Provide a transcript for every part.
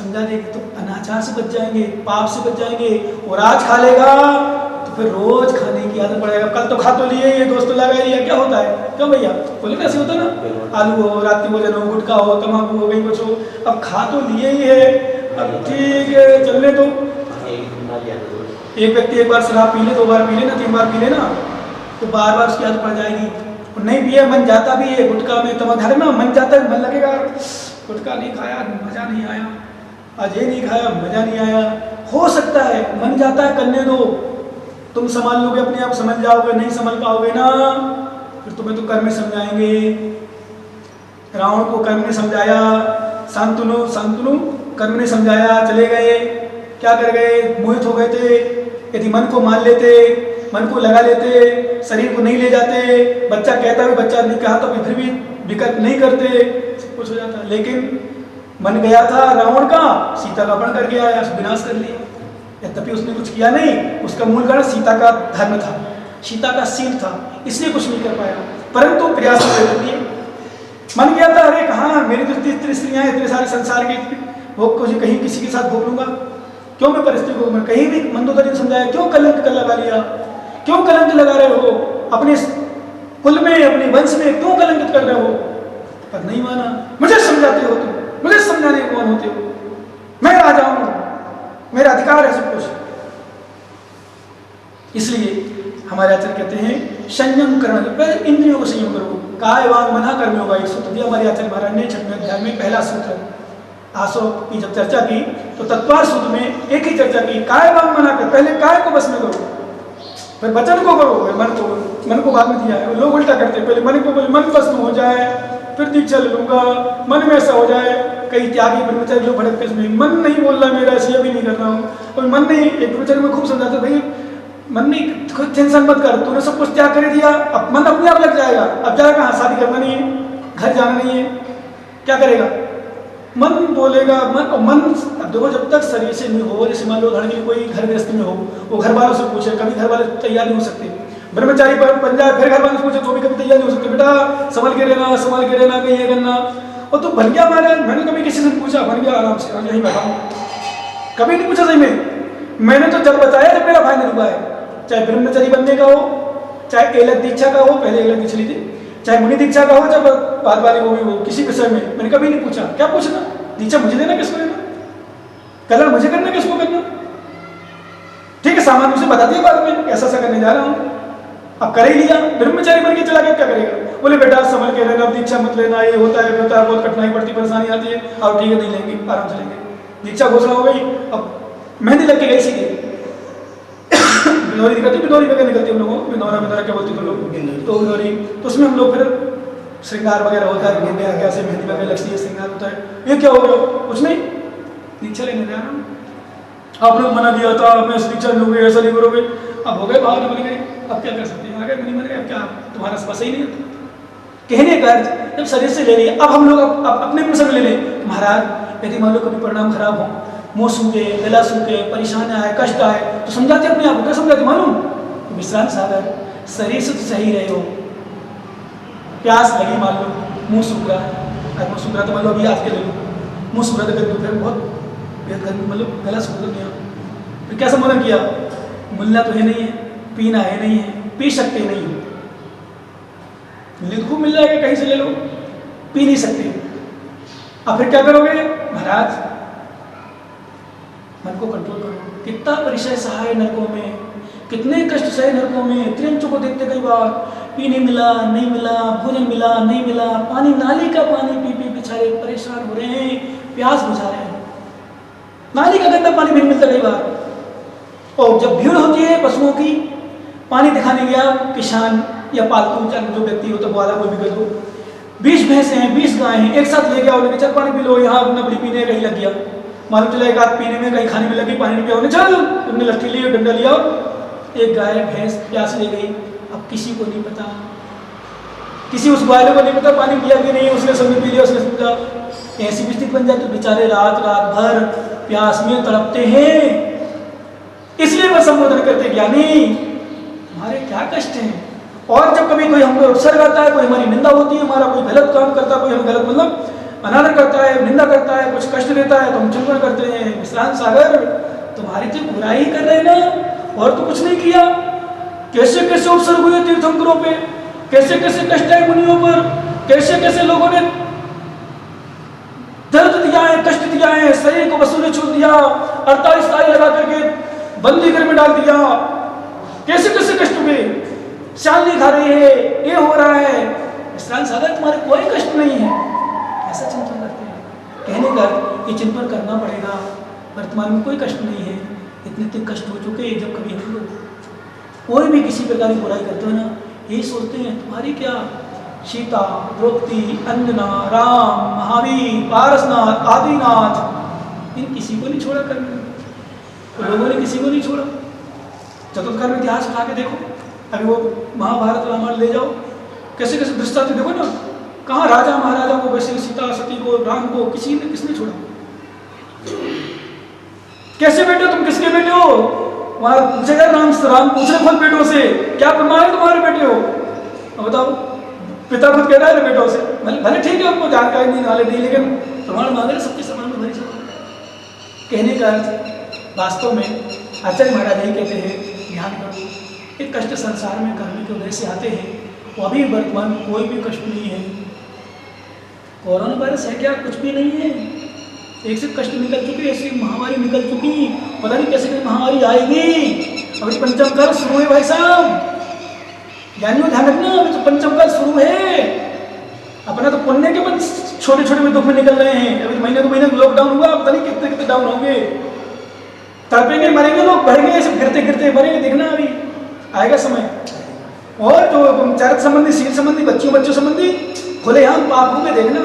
समझा देगी तो अनाचार से बच जाएंगे, पाप से बच जाएंगे। और आज खा लेगा तो फिर रोज खाने की आदत पड़ जाएगा। कल तो खा तो लिए, ये दोस्त लगा लिया, क्या होता है? क्यों भैया बोले कैसे होता है ना, आलू हो, रात के भोजन हो, गुटखा हो, तम्बाकू हो गई, कुछ हो, अब खा तो लिए ही है, अब ठीक है चलने दो। एक व्यक्ति एक बार शराब पी ले, 2 बार पी ले ना, 3 बार पी ले ना, तो बार बार उसकी आदत पड़ जाएगी। और नहीं पिया मन जाता भी है, गुटखा में तमाधार में मन जाता है, मन लगेगा गुटखा नहीं खाया मजा नहीं आया, आज ये नहीं खाया मजा नहीं आया। हो सकता है मन जाता है, करने दो, तुम संभाल लोगे अपने आप, समझ जाओगे, नहीं समझ पाओगे ना फिर तुम्हें तो कर्म में समझाएंगे। रावण को कर्म ने समझाया, शांतनु शांतनु कर्म ने समझाया, चले गए, क्या कर गए, मोहित हो गए थे। यदि मन को मान लेते, मन को लगा लेते, शरीर को नहीं ले जाते, बच्चा कहता भी, बच्चा नहीं कहा तो फिर भी विकल्प नहीं करते, सब कुछ हो जाता। लेकिन मन गया था रावण का, सीता का अपहरण करके आया, विनाश कर लिया। यद्यपि उसने कुछ किया नहीं, उसका मूल कारण सीता का धर्म था, सीता का शील था, इसलिए कुछ नहीं कर पाया, परंतु प्रयास कर दिए। मन गया था, अरे कहाँ मेरी तो इतनी स्त्रियाँ, इतने सारे संसार के भोग को कहीं किसी के साथ भोग लूंगा, क्यों मैं परिस्थिति को, मैं कहीं भी मंदोदरी समझाया, क्यों कलंक लगा लिया, क्यों कलंक लगा रहे हो अपने कुल में, अपने वंश में, क्यों कलंकित कर रहे हो? पर नहीं माना, मुझे समझाते हो तुम, मुझे समझाने कौन होते हो, मैं राजा हूं, मेरा अधिकार है सब कुछ। इसलिए हमारे आचार्य कहते हैं संयम करना, पहले इंद्रियों को संयम करो, काय वांग मना कर्म होगा। ये सूत्र दिया हमारे आचार्य महाराज ने 6वें अध्याय में, पहला सूत्र। आसो की जब चर्चा की तो तत्वार सूत्र में एक ही चर्चा की, काय वांग मना कर, पहले काय को बस में करो, फिर वचन को करो, फिर मन को बाद में दिया है। लोग उल्टा करते हैं, पहले मन को बोले, मन बस में हो जाए फिर दीक्षा ले लूंगा, मन में ऐसा हो जाए। कई त्यागी ब्रह्मचारी लोग भटकते इसमें, मन नहीं बोल रहा मेरा, ऐसे भी नहीं कर रहा हूँ, और मन नहीं, एक ब्रह्मचारी में खूब समझाते, भाई मन नहीं, खुद टेंशन मत कर, तूने सब कुछ त्याग कर दिया, अब मन अपने आप लग जाएगा। अब जाएगा कहाँ, शादी करना नहीं है, घर जाना नहीं है, क्या करेगा? मन बोलेगा, मन अब देखो जब तक शरीर से नहीं हो, जैसे मान लो उदाहरण के लिए कोई घर गृहस्थी में हो, वो घर वालों से पूछे, कभी घर वाले तैयार नहीं हो सकते, ब्रह्मचारी पर बन जाए, फिर घर वालों से पूछे तो भी कभी तैयार नहीं हो सकते, बेटा संभल के रहना कहीं ये करना। और तो बन गया महाराज, मैंने कभी किसी से पूछा, बन गया आराम से, यहीं बैठा हूँ, कभी नहीं पूछा सही में। मैंने तो जब बताया जब मेरा फायदा हुआ है, चाहे ब्रह्मचारी बनने का हो, चाहे एलक दीक्षा का हो, पहले एलक दीक्षा ली थी, चाहे मुनि दीक्षा का हो, जब बाद वाले वो भी हो, किसी विषय में मैंने कभी नहीं पूछा, क्या पूछना, दीक्षा मुझे देना किसको देना, कल्याण मुझे करना किसको करना, ठीक है सामान्य से बता दिया बाद में ऐसा ऐसा करने जा रहा हूँ, अब कर ही लिया, ब्रह्मचारी बन के चला गया, क्या करेगा? बोले बेटा संभल के रहना, दीक्षा मत लेना, ये होता है बहुत कठिनाई पड़ती, परेशानी आती है, और ठीक है नहीं लेंगे, आराम से लेंगे। दीक्षा घोषणा हो गई, अब मेहंदी लग के गई सीधे, बिनौरी निकलती, बिनौरी वगैरह निकलती हम लोगों को, बिनौरा क्या बोलते थे लोग, तो बिनौरी, तो उसमें हम लोग फिर श्रृंगार वगैरह होता है, गेंदे आगे से मेहंदी वगैरह लगती है, श्रृंगार होता है। ये क्या हो गया? कुछ नहीं, दीक्षा लेने जा रहा हूँ, आपने मना दिया था, मैं दीक्षा लूंगे, ऐसा नहीं करोगे, अब हो गए भाव बन गए, अब क्या कर सकते हैं, आगे नहीं बन गए, अब क्या तुम्हारा बस ही नहीं होता। कहने का जब शरीर से ले लिए, अब हम लोग अपने मुंह से ले लें, महाराज यदि मान लो कभी परिणाम खराब हो, मुंह सूखे, गला सूखे, परेशान आए, कष्ट आए, तो समझाते अपने आप को, क्या समझाते मालूम? विश्राम सागर, शरीर से तो सही रहे हो, प्यास लगी मान लो, मुंह सूख रहा है, अगर मुंह सूख रहा तो मान लो अभी आज के ले लो, मुंह सूख रहा था फिर बहुत गर्मी, मतलब गला सूख गया, फिर क्या समाधान किया? मिलना तो है नहीं है, पीना है नहीं है, पी सकते नहीं हो, मिलने तो खूब मिल जाएगा, कहीं से ले लो, पी नहीं सकते, अब फिर क्या करोगे? महाराज मन को कंट्रोल करो, कितना परिचय सहाय नरकों में, कितने कष्ट सहे नरकों में, त्रियंचों को देखते कई बार, पीने मिला नहीं मिला, भोजन मिला नहीं मिला, पानी नाली का पानी पी पी बेचारे परेशान हो रहे हैं, प्यास बुझा रहे हैं, नाली का गंदा पानी नहीं मिलता कई बार। और जब भीड़ होती है पशुओं की, पानी दिखाने गया किसान या पालतू जो व्यक्ति हो, तो वाला कोई भी कर दो, 20 भैंसे हैं, 20 गाय हैं, एक साथ ले गया, उन्होंने चल पानी पी लो, यहाँ नबली पीने कहीं लग गया, मालूम चला एक हाथ पीने में, कहीं खाने में लगी, पानी नहीं पिया, उन्हें चल, तुमने लट्ठी ली, डंडा लिया, एक गाय भैंस प्यास ले गई। अब किसी को नहीं पता, किसी उस ग्वाले को नहीं पता पानी पिया कि नहीं, उसने सबने पी लिया, उसने समझा, ऐसी भी स्थिति बन जाए तो बेचारे रात रात भर प्यास में तड़पते हैं। इसलिए वह संबोधन करते, ज्ञानी तुम्हारे क्या कष्ट हैं। और जब कभी कोई हमको उपसर्ग आता है, कोई हमारी निंदा होती है, हमारा कोई गलत काम करता है, कोई हम गलत मतलब अनादर करता है, निंदा करता है, कुछ कष्ट देता है तो हम चिंतन करते हैं विश्रांत सागर तुम्हारी तो बुराई कर रहे ना, और तो कुछ नहीं किया। कैसे कैसे उपसर्ग हुए तीर्थंकरों पे, कैसे कैसे कष्ट है मुनियों पर, कैसे कैसे लोगों ने दर्द दिया है, कष्ट दिया है, शरीर को वसूले छोड़ दिया, 48 ताली लगा करके बंदी घर में डाल दिया, कैसे कैसे कष्ट हुए, शाली खा रही है, ये हो रहा है, विश्रांत सागर तुम्हारे कोई कष्ट नहीं है, ऐसा चिंतन करते हैं। कहने का ये चिंतन करना पड़ेगा, वर्तमान में कोई कष्ट नहीं है, इतने कष्ट हो चुके जब कभी हम लोग कोई भी किसी प्रकार की बुराई करते हो ना, यही सोचते हैं तुम्हारी क्या सीता, द्रौपदी, अंजना, राम, महावीर, पारसनाथ, आदिनाथ, इन किसी को नहीं छोड़ा कर्म में, तो लोगों ने किसी को नहीं छोड़ा। चतुर्थ में इतिहास उठा के देखो, अभी वो महाभारत रामायण ले जाओ, कैसे कैसे दृष्टांत देखो ना, कहाँ राजा महाराजा को, वैसे सीता सती को, राम को किसने छोड़ा। कैसे बेटे तुम किसके बेटे हो, वहां पूछेगा राम पूछ रहे खुद बेटों से, क्या प्रमाण है तुम्हारे बेटे हो, बताओ। पिता खुद कह रहा है बेटों से, भले ठीक है उनको जानकारी नहीं नाले नहीं, लेकिन प्रमाण मांग रहे सबके समान में भरी समान। कहने का अर्थ वास्तव में आचार्य महाराज यही कहते हैं, ध्यान करो, एक कष्ट संसार में करने के उदय से आते हैं, वो अभी वर्तमान में कोई भी कष्ट नहीं है। कोरोना वायरस है क्या, कुछ भी नहीं है, एक से कष्ट निकल चुके, ऐसी महामारी निकल चुकी, पता नहीं कैसे कैसे महामारी आएगी। अभी पंचम काल शुरू है भाई साहब, ज्ञानियों ध्यान रखना, अभी तो पंचम काल शुरू है। अपना तो पुण्य के बाद छोटे छोटे में दुख में निकल रहे हैं, अभी महीने 2 महीने लॉकडाउन हुआ, पता नहीं कितने कितने डाउन होंगे, तड़पेंगे मरेंगे लोग, बढ़ेंगे ऐसे गिरते गिरते मरेंगे, देखना अभी आएगा समय। और जो चारित्र संबंधी, शील संबंधी, बच्चों संबंधी खुलेआम पाप होंगे, देखना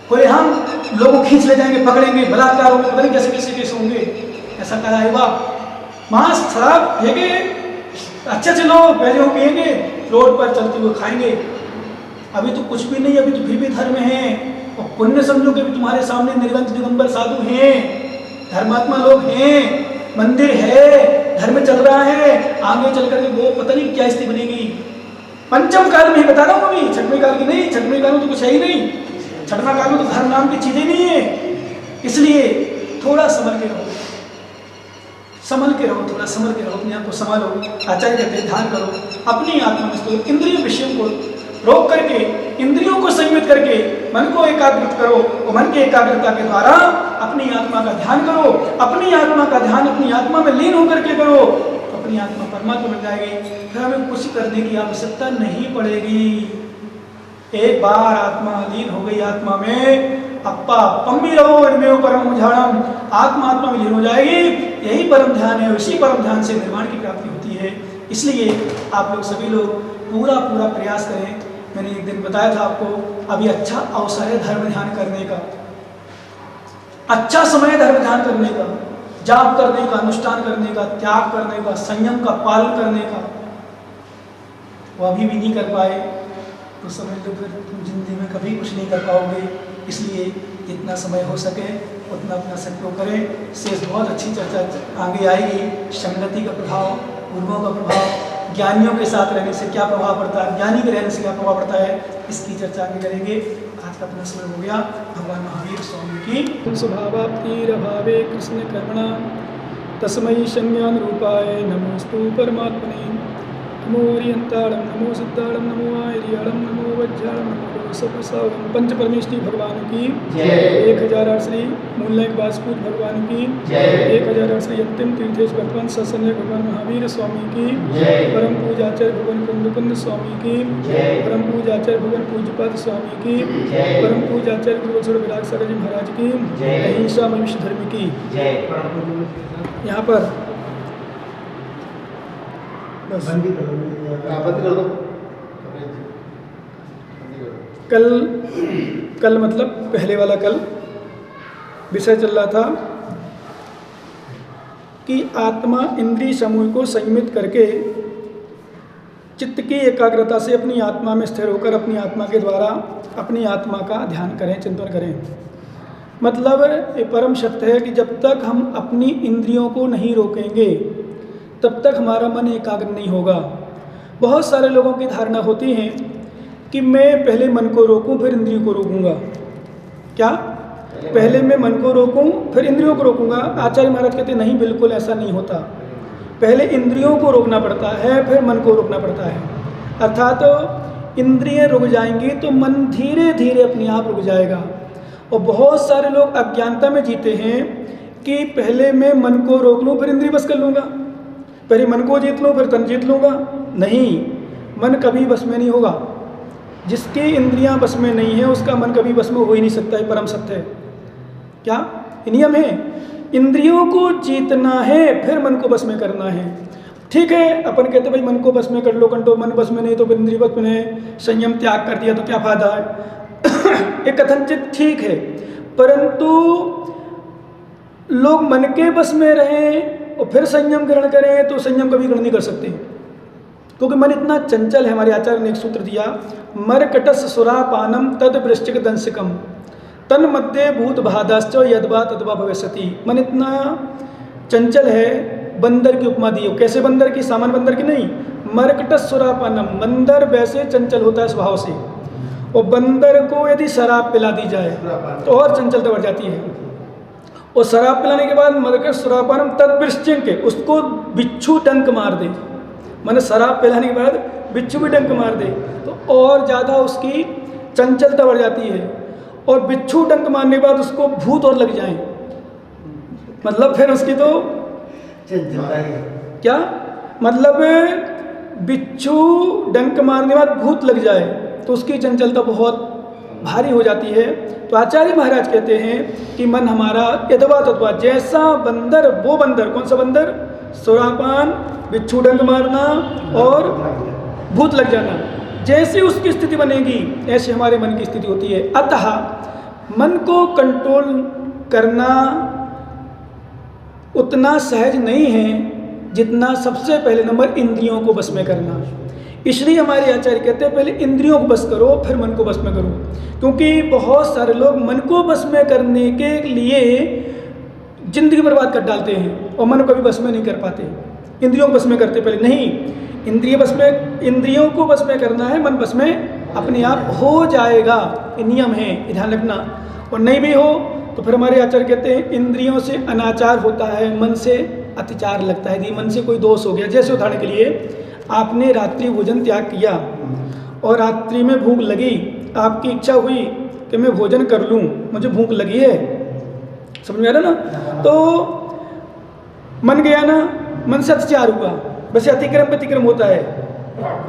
खुलेआम लोगों खींच ले जाएंगे, पकड़ेंगे, बलात्कार होंगे, पता नहीं कैसे कैसे केस होंगे, ऐसा कहा है बाप। मांस शराब फेंके, अच्छे लोग पहले हो पिएंगे, रोड पर चलते हुए खाएंगे, अभी तो कुछ भी नहीं, अभी तो फिर भी धर्म है, और पुण्य समझो कि तुम्हारे सामने निर्गंज दिगंबर साधु हैं, धर्मात्मा लोग हैं, मंदिर है, धर्म चल रहा है, आगे चल करके वो पता नहीं क्या स्थिति बनेगी। पंचम काल में ही बता रहा हूँ अभी, छठवें काल की नहीं, छठवें काल में तो कुछ है ही नहीं, छठवां काल में तो धर्म नाम की चीजें नहीं है। इसलिए थोड़ा संभल के रहो, थोड़ा संभल के रहो, अपने आप को संभालो। आचार्य कहते हैं ध्यान करो, अपनी आत्मा में स्थिर, इंद्रिय विषयों को रोक करके, इंद्रियों को संयमित करके मन को एकाग्रित करो, और मन की एकाग्रता के द्वारा अपनी आत्मा का ध्यान करो, अपनी आत्मा का ध्यान अपनी आत्मा में लीन होकर के करो, तो अपनी आत्मा परमात्मा बन जाएगी, फिर हमें कुछ करने की आवश्यकता नहीं पड़ेगी। एक बार आत्मा लीन हो गई आत्मा में, अप्पा पम्मी रहो इनमें परम झाड़म, आत्मा में लीन हो जाएगी, यही परम ध्यान है, इसी परम ध्यान से निर्वाण की प्राप्ति होती है। इसलिए आप लोग सभी लोग पूरा प्रयास करें। मैंने एक दिन बताया था आपको, अभी अच्छा अवसर है धर्म ध्यान करने का, अच्छा समय धर्म ध्यान करने का, जाप करने का, अनुष्ठान करने का, त्याग करने का, संयम का पालन करने का। वो अभी भी नहीं कर पाए तो समझ लो फिर तुम जिंदगी में कभी कुछ नहीं कर पाओगे। इसलिए जितना समय हो सके उतना अपना सहयोग करें। शेष बहुत अच्छी चर्चा आगे आएगी, संगति का प्रभाव, गुरुओं का प्रभाव, ज्ञानियों के साथ रहने से क्या प्रभाव पड़ता है, ज्ञानी के रहने से क्या प्रभाव पड़ता है, इसकी चर्चा आगे करेंगे। आज का अपना समय हो गया। भगवान महावीर स्वामी की स्वभावाप्तिरभावे कृष्ण कर्मणा तस्मै संज्ञान रूपाय नमोस्तु परमात्मने। नमो ओरियंताड़म, नमो सिद्धाड़म, नमो आर्याड़म, नमो वज्राड़म, नमो सपसावम। पंच परमेष्ठी भगवान की जय। 1008 श्री मूलनायक वासुदेव भगवान की जय। 1008 श्री अंतिम तीर्थेश भगवान सत्संग भगवान महावीर स्वामी की जय। परम पूजाचार्य भगवान कुंदकुंद स्वामी की जय। परम पूजाचार्य भगवान पूज्यपाद स्वामी की जय। परम पूजाचार्य गुरुवत्सल विराग सागर जी महाराज की जय। अहिंसा मनुष्य धर्म की जय। यहाँ पर बंदी कर दो। कल मतलब पहले वाला कल विषय चल रहा था कि आत्मा इंद्रिय समूह को संयमित करके चित्त की एकाग्रता से अपनी आत्मा में स्थिर होकर अपनी आत्मा के द्वारा अपनी आत्मा का ध्यान करें, चिंतन करें। मतलब ये परम सत्य है कि जब तक हम अपनी इंद्रियों को नहीं रोकेंगे तब तक हमारा मन एकाग्र नहीं होगा। बहुत सारे लोगों की धारणा होती है कि मैं पहले मन को रोकूं फिर इंद्रियों को रोकूंगा। क्या पहले मैं मन को रोकूं फिर इंद्रियों को रोकूंगा? आचार्य महाराज कहते नहीं, बिल्कुल ऐसा नहीं होता। पहले इंद्रियों को रोकना पड़ता है, फिर मन को रोकना पड़ता है। अर्थात तो इंद्रियां रुक जाएंगी तो मन धीरे धीरे अपने आप रुक जाएगा। और बहुत सारे लोग अज्ञानता में जीते हैं कि पहले मैं मन को रोक लूँ फिर इंद्रिय बस कर लूँगा, पहले मन को जीत लूँ फिर तन जीत लूँगा। नहीं, मन कभी बस में नहीं होगा। जिसकी इंद्रियां बस में नहीं है उसका मन कभी बस में हो ही नहीं सकता है, परम सत्य है। क्या नियम है? इंद्रियों को जीतना है फिर मन को बस में करना है। ठीक है, अपन कहते भाई मन को बस में कर लो, कंट्रोल, मन बस में नहीं तो फिर इंद्रिय बस में नहीं, संयम त्याग कर दिया तो क्या फायदा है? एक कथनचित ठीक है, परंतु लोग मन के बस में रहें और फिर संयम ग्रहण करें तो संयम कभी ग्रहण नहीं कर सकते, क्योंकि मन इतना चंचल है। हमारे आचार्य ने एक सूत्र दिया, मरकटस सुरापानम तद वृश्चिक दंसिकम तन मध्य भूत भादाश्च यद्वा तद्वा भविष्यति। मन इतना चंचल है, बंदर की उपमा दी हो। कैसे बंदर की? सामान्य बंदर की नहीं, मरकटस सुरापानम, बंदर वैसे चंचल होता है स्वभाव से, और बंदर को यदि शराब पिला दी जाए तो और चंचलता बढ़ जाती है। और शराब पिलाने के बाद मरकट सुरापानम तद वृश्चिक, उसको बिच्छू डंक मार दे, मैंने शराब पिलाने के बाद बिच्छू भी डंक मार दे तो और ज़्यादा उसकी चंचलता बढ़ जाती है। और बिच्छू डंक मारने के बाद उसको भूत और लग जाए, मतलब फिर उसकी तो क्या मतलब, बिच्छू डंक मारने के बाद भूत लग जाए तो उसकी चंचलता बहुत भारी हो जाती है। तो आचार्य महाराज कहते हैं कि मन हमारा यद्वा तद्वा, जैसा बंदर वो बंदर, कौन सा बंदर? सुरापान, बिच्छू डंक मारना और भूत लग जाना, जैसे उसकी स्थिति बनेगी ऐसे हमारे मन की स्थिति होती है। अतः मन को कंट्रोल करना उतना सहज नहीं है जितना सबसे पहले नंबर इंद्रियों को बस में करना। इसलिए हमारे आचार्य कहते हैं पहले इंद्रियों को बस करो फिर मन को बस में करो, क्योंकि बहुत सारे लोग मन को बस में करने के लिए जिंदगी बर्बाद कर डालते हैं और मन को कभी बस में नहीं कर पाते। इंद्रियों को बस में करते पहले नहीं, इंद्रियों को बस में करना है, मन बस में अपने आप हो जाएगा। ये नियम है, ये ध्यान रखना। और नहीं भी हो तो फिर हमारे आचार्य कहते हैं इंद्रियों से अनाचार होता है, मन से अतिचार लगता है। यदि मन से कोई दोष हो गया, जैसे उदाहरण के लिए आपने रात्रि भोजन त्याग किया और रात्रि में भूख लगी, आपकी इच्छा हुई कि मैं भोजन कर लूँ, मुझे भूख लगी है, समझ में आ रहा ना? तो मन गया ना, मन से अतिचार हुआ। वैसे अतिक्रम व्यतिक्रम होता है,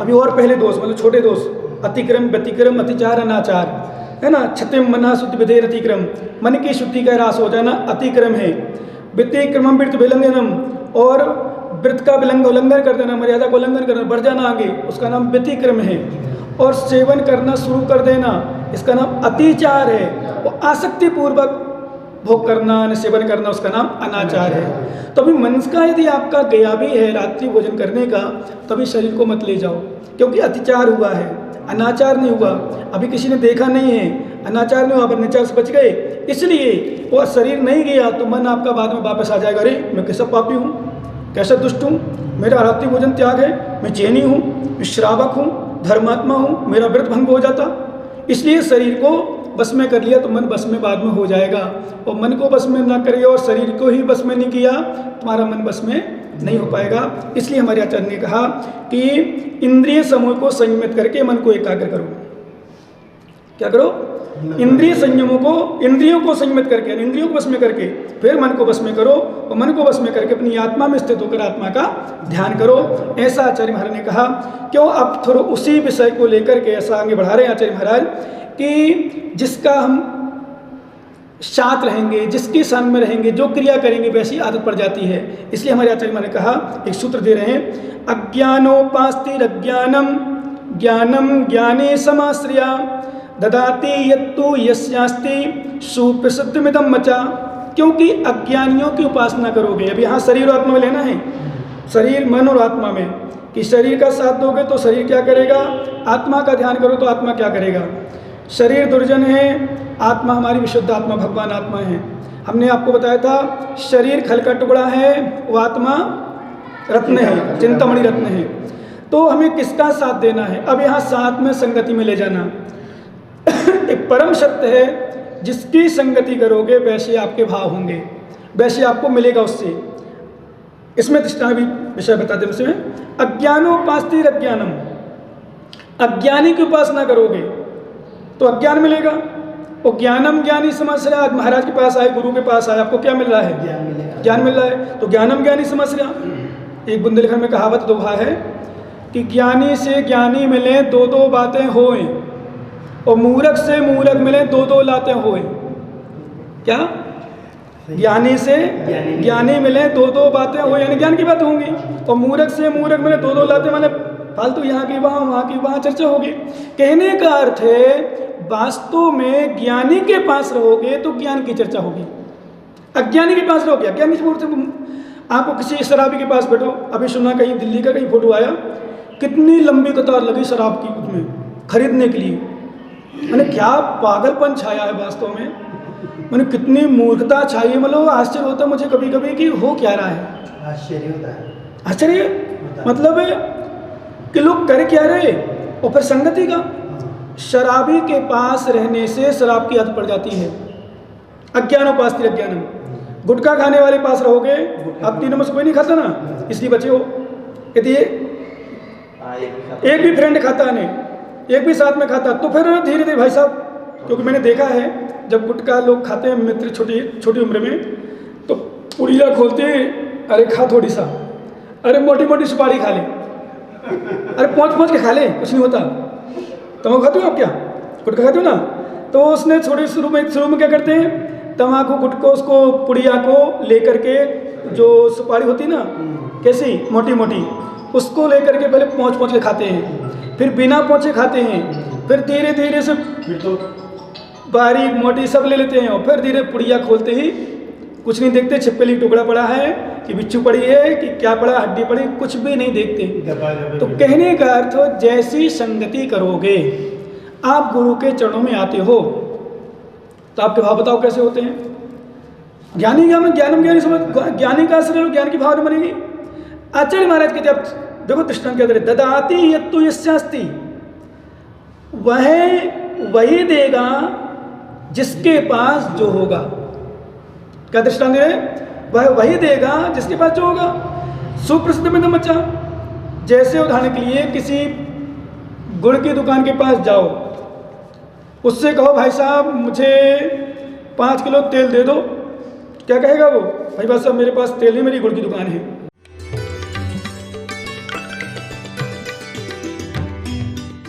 अभी और पहले दोष मतलब छोटे दोष, अतिक्रम व्यतिक्रम अतिचार अनाचार है ना। क्षतिम मना शुद्धि विधेयर अतिक्रम, मन की शुद्धि का ह्रास हो जाना अतिक्रम है। व्यतिक्रमम वृत्त विलंघनम, और वृत्त का उल्लंघन कर देना, मर्यादा को उल्लंघन करना, बढ़ जाना आगे, उसका नाम व्यतिक्रम है। और सेवन करना शुरू कर देना, इसका नाम अतिचार है। और आसक्ति पूर्वक भोग करना, सेवन करना, उसका नाम अनाचार है। तो अभी मन का यदि आपका गया भी है रात्रि भोजन करने का, तभी शरीर को मत ले जाओ, क्योंकि अतिचार हुआ है, अनाचार नहीं हुआ। अभी किसी ने देखा नहीं है, अनाचार नहीं हुआ, पर अनाचार से बच गए, इसलिए वो शरीर नहीं गया तो मन आपका बाद में वापस आ जाएगा, अरे मैं कैसा पापी हूँ, कैसा दुष्ट हूँ, मेरा रात्रि भोजन त्याग है, मैं चैनी हूँ, मैं श्रावक हूँ, धर्मात्मा हूँ, मेरा व्रत भंग हो जाता। इसलिए शरीर को बस में कर लिया तो मन बस में बाद में हो जाएगा। और मन को बस में ना करिए और शरीर को ही बस में नहीं किया, तुम्हारा मन बस में नहीं हो पाएगा। इसलिए हमारे आचार्य ने कहा कि इंद्रिय समूह को संयमित करके मन को एकाग्र करो। क्या करो? इंद्रिय संयमों को, इंद्रियों को संयमित करके, इंद्रियों को बस में करके फिर मन को बस में करो, और मन को बस में करके अपनी आत्मा में स्थित होकर आत्मा का ध्यान करो। ऐसा आचार्य महाराज ने कहा। क्यों? अब थोड़ा उसी विषय को लेकर के ऐसा आगे बढ़ा रहे हैं आचार्य महाराज कि जिसका हम साथ रहेंगे, जिसके संग में रहेंगे, जो क्रिया करेंगे वैसी आदत पड़ जाती है। इसलिए हमारे आचार्य महाराज ने कहा, एक सूत्र दे रहे हैं, अज्ञानोपास्तिरज्ञानम ज्ञानम ज्ञाने समाश्रया ददाति यत्तु यस्यास्ति सुप्रसिद्धमिदं मचा। क्योंकि अज्ञानियों की उपासना करोगे, अब यहाँ शरीर और आत्मा में लेना है, शरीर मन और आत्मा में, कि शरीर का साथ दोगे तो शरीर क्या करेगा, आत्मा का ध्यान करो तो आत्मा क्या करेगा। शरीर दुर्जन है, आत्मा हमारी विशुद्ध आत्मा भगवान आत्मा है। हमने आपको बताया था शरीर खल का टुकड़ा है, वो आत्मा रत्न है, चिंतामणि रत्न है। तो हमें किसका साथ देना है? अब यहाँ साथ में संगति में ले जाना। एक परम सत्य है जिसकी संगति करोगे वैसे आपके भाव होंगे, वैसे आपको मिलेगा उससे। इसमें दृष्टांत भी विषय बताते हैं उसमें, अज्ञानोपास्तिर अज्ञानम, अज्ञानी की उपासना करोगे तो अज्ञान मिलेगा, और ज्ञानम ज्ञानी समझ रहा है। महाराज के पास आए, गुरु के पास आए, आपको क्या मिल रहा है? ज्ञान मिलेगा, ज्ञान मिल रहा है, तो ज्ञानम ज्ञानी समझ रहा। एक बुंदेलखंड में कहावत दोहा है कि ज्ञानी से ज्ञानी मिले दो दो बातें होएं, और मूर्ख से मूर्ख मिले दो दो लातें होएं। क्या? ज्ञानी से ज्ञानी मिले दो दो बातें हो, यानी ज्ञान की बातें होंगी, और मूर्ख से मूर्ख मिले दो दो लातें, माने फालतू यहाँ की वहाँ चर्चा होगी। कहने का अर्थ है वास्तव में ज्ञानी के पास रहोगे तो ज्ञान की चर्चा होगी, अज्ञानी के पास रहोगे अज्ञानी से। आपको किसी शराबी के पास बैठो, अभी सुना कहीं दिल्ली का कहीं फोटो आया, कितनी लंबी कतार लगी शराब की उसमें खरीदने के लिए। मैंने क्या पागलपन छाया है वास्तव में, मैंने कितनी मूर्खता छाई है। मतलब आश्चर्य होता है मुझे कभी कभी कि हो क्या रहा है। आश्चर्य होता है, आश्चर्य मतलब है कि लोग कर क्या रहे। और फिर संगति का, शराबी के पास रहने से शराब की आदत पड़ जाती है। अज्ञानोपास्तिर अज्ञानम, गुटखा खाने वाले पास रहोगे, अब तीनों में से कोई नहीं खाता ना, इसलिए बचे हो। यदि एक भी फ्रेंड खाता नहीं, एक भी साथ में खाता, तो फिर धीरे धीरे भाई साहब, क्योंकि मैंने देखा है जब गुटखा लोग खाते हैं मित्र छोटी छोटी उम्र में, तो पुड़िया खोलते हैं, अरे खा थोड़ी सा, अरे मोटी मोटी सुपारी खा ले, अरे पहुँच के खा ले, कुछ नहीं होता। तम्बाकू खाते हो आप? क्या गुटखा खाते हो ना? तो उसने थोड़ी शुरू में क्या करते हैं, तम्बाकू गुटखा उसको पुड़िया को लेकर के, जो सुपारी होती ना कैसी मोटी मोटी, उसको लेकर के पहले पहुँच के खाते हैं, फिर बिना पहुँचे खाते हैं, फिर धीरे धीरे से बारीक मोटी सब ले लेते हैं, और फिर धीरे पुड़िया खोलते ही कुछ नहीं देखते, छिपकली टुकड़ा पड़ा है कि बिच्छू पड़ी है कि क्या पड़ा, हड्डी पड़ी, कुछ भी नहीं देखते। तो कहने का अर्थ, जैसी संगति करोगे, आप गुरु के चरणों में आते हो तो आपके भाव बताओ कैसे होते हैं। ज्ञानी ज्ञानी समझ, ज्ञानी का आश्रय ज्ञान की भावना बनेगी। आचार्य महाराज कहते, आप देखो दृष्टांत क्या दे, ददाति यत्तु यस्यास्ति, वही देगा जिसके पास जो होगा। क्या दृष्टांत है? वही देगा जिसके पास जो होगा। सुप्रसिद्ध में बच्चा, जैसे उदाहरण के लिए किसी गुड़ की दुकान के पास जाओ, उससे कहो भाई साहब मुझे 5 किलो तेल दे दो, क्या कहेगा वो? भाई साहब मेरे पास तेल नहीं, मेरी गुड़ की दुकान है।